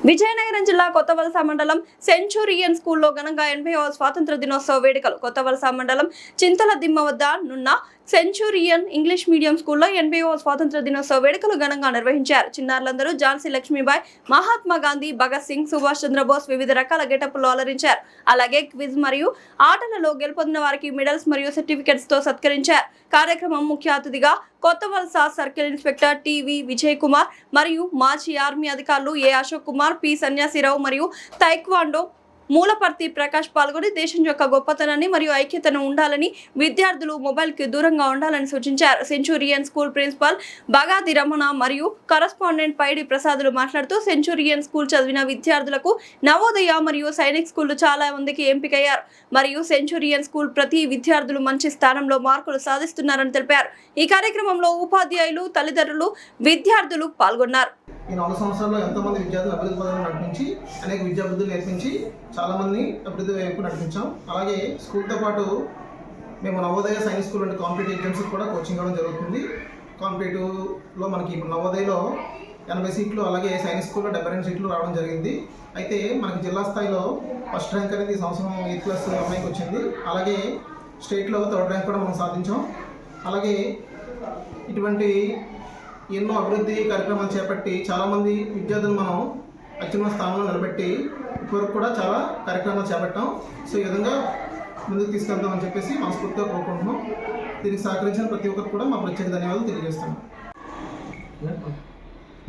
విజయనగరం జిల్లా కొత్తవలస మండలం సెంచురియన్ స్కూల్లో ఘనంగా 80వ స్వాతంత్ర దినోత్సవ వేడుకలు. కొత్తవలస మండలం చింతల దిమ్మ వద్ద నున్న సెంచురియన్ ఇంగ్లీష్ మీడియం స్కూల్లో 80వ స్వాతంత్ర దినోత్సవ వేడుకలు ఘనంగా నిర్వహించారు. చిన్నారులందరూ ఝాన్సీ లక్ష్మీబాయి, మహాత్మా గాంధీ, భగత్ సింగ్, సుభాష్ చంద్రబోస్ వివిధ రకాల గెటప్లో అలరించారు. అలాగే క్విజ్ మరియు ఆటలలో గెలుపొందిన వారికి మెడల్స్ మరియు సర్టిఫికెట్స్ తో సత్కరించారు. కార్యక్రమం ముఖ్య అతిథిగా Kothavalasa circle inspector TV Vijay Kumar మరియు మాజీ ఆర్మీ అధికారులు ఏ అశోక్ కుమార్, పి సన్యాసిరావు మరియు తైక్వాండో మూలపర్తి ప్రకాష్ పాల్గొని దేశం యొక్క గొప్పతనాన్ని మరియు ఐక్యతను ఉండాలని, విద్యార్థులు మొబైల్ కి దూరంగా ఉండాలని సూచించారు. Centurion school principal Bagadi Ramana మరియు కరస్పాండెంట్ పైడి ప్రసాదులు మాట్లాడుతూ సెంచురియన్ స్కూల్ చదివిన విద్యార్థులకు నవోదయ మరియు సైనిక్ స్కూళ్లు చాలా మందికి ఎంపికయ్యారు మరియు సెంచురియన్ స్కూల్ ప్రతి విద్యార్థులు మంచి స్థానంలో మార్కులు సాధిస్తున్నారని తెలిపారు. ఈ కార్యక్రమంలో ఉపాధ్యాయులు, తల్లిదండ్రులు, విద్యార్థులు పాల్గొన్నారు. ఈ 4 సంవత్సరాల్లో ఎంతోమంది విద్యార్థులు అభివృద్ధి పథకం నడిపించి అనేక విద్యాభివృద్ధులు నేర్పించి చాలామంది అభివృద్ధి వైపు నడిపించాం. అలాగే స్కూల్తో పాటు మేము నవోదయ సైనిక్ స్కూల్ వంటి కాంపిటేటివ్ ఎగ్జామ్స్కి కూడా కోచింగ్ ఇవ్వడం జరుగుతుంది. కాంపిటేటివ్లో మనకి నవోదయలో 80 సీట్లు, అలాగే సైనిక్ స్కూల్లో 72 సీట్లు రావడం జరిగింది. అయితే మనకి జిల్లా స్థాయిలో ఫస్ట్ ర్యాంక్ అనేది ఈ సంవత్సరం 8th క్లాస్ అమ్మాయికి వచ్చింది. అలాగే స్టేట్లో 3rd ర్యాంక్ కూడా మనం సాధించాం. అలాగే ఇటువంటి ఎన్నో అభివృద్ధి కార్యక్రమాలు చేపట్టి చాలామంది విద్యార్థులు మనం అత్యున్నత స్థానంలో నిలబెట్టి ఇప్పటివరకు కూడా చాలా కార్యక్రమాలు చేపట్టాం. సో ఈ విధంగా ముందుకు తీసుకెళ్తామని చెప్పేసి మనస్ఫూర్తిగా కోరుకుంటున్నాం. దీనికి సహకరించిన ప్రతి ఒక్కరికి కూడా మా ప్రత్యేక ధన్యవాదాలు తెలియజేస్తున్నాం.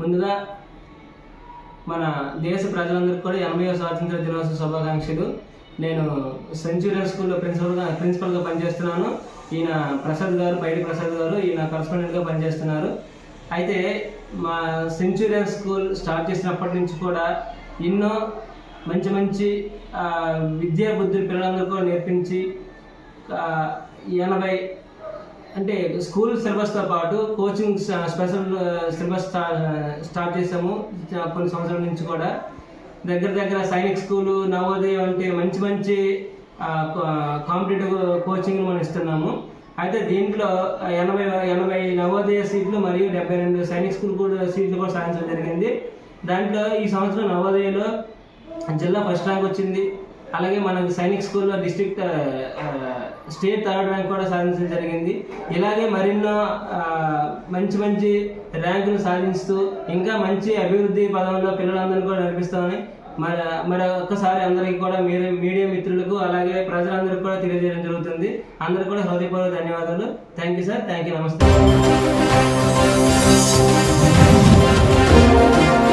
ముందుగా మన దేశ ప్రజలందరికీ కూడా 80వ స్వాతంత్ర దినోత్సవ శుభాకాంక్షలు. నేను సెంచురియన్ స్కూల్లో ప్రిన్సిపల్గా పనిచేస్తున్నాను. ఈయన ప్రసాద్ గారు, పైడి ప్రసాద్ గారు, ఈయన కరస్పాండెంట్గా పనిచేస్తున్నారు. అయితే మా సెంచురియన్ స్కూల్ స్టార్ట్ చేసినప్పటి నుంచి కూడా ఎన్నో మంచి మంచి విద్యా బుద్ధులు పిల్లలందరూ కూడా నేర్పించి 80 అంటే స్కూల్ సిలబస్తో పాటు కోచింగ్ స్పెషల్ సిలబస్ స్టార్ట్ చేసాము. కొన్ని సంవత్సరాల నుంచి కూడా దగ్గర సైనిక్ స్కూలు, నవోదయ అంటే మంచి మంచి కాంపిటేటివ్ కోచింగ్ మనం ఇస్తున్నాము. అయితే దీంట్లో 80 నవోదయ సీట్లు మరియు 72 సైనిక్ స్కూల్ కూడా సీట్లు కూడా సాధించడం జరిగింది. దాంట్లో ఈ సంవత్సరం నవోదయలో జిల్లా ఫస్ట్ ర్యాంక్ వచ్చింది. అలాగే మనకి సైనిక్ స్కూల్లో డిస్ట్రిక్ట్ స్టేట్ 3rd ర్యాంక్ కూడా సాధించడం జరిగింది. ఇలాగే మరెన్నో మంచి మంచి ర్యాంకులు సాధిస్తూ ఇంకా మంచి అభివృద్ధి పదంలో పిల్లలందరినీ కూడా నడిపిస్తామని మరి ఒక్కసారి అందరికీ కూడా మీడియా మిత్రులకు అలాగే ప్రజలందరికీ కూడా తెలియజేయడం జరుగుతుంది. అందరికీ కూడా హృదయపూర్వక ధన్యవాదాలు. Thank you sir. Thank you. నమస్తే.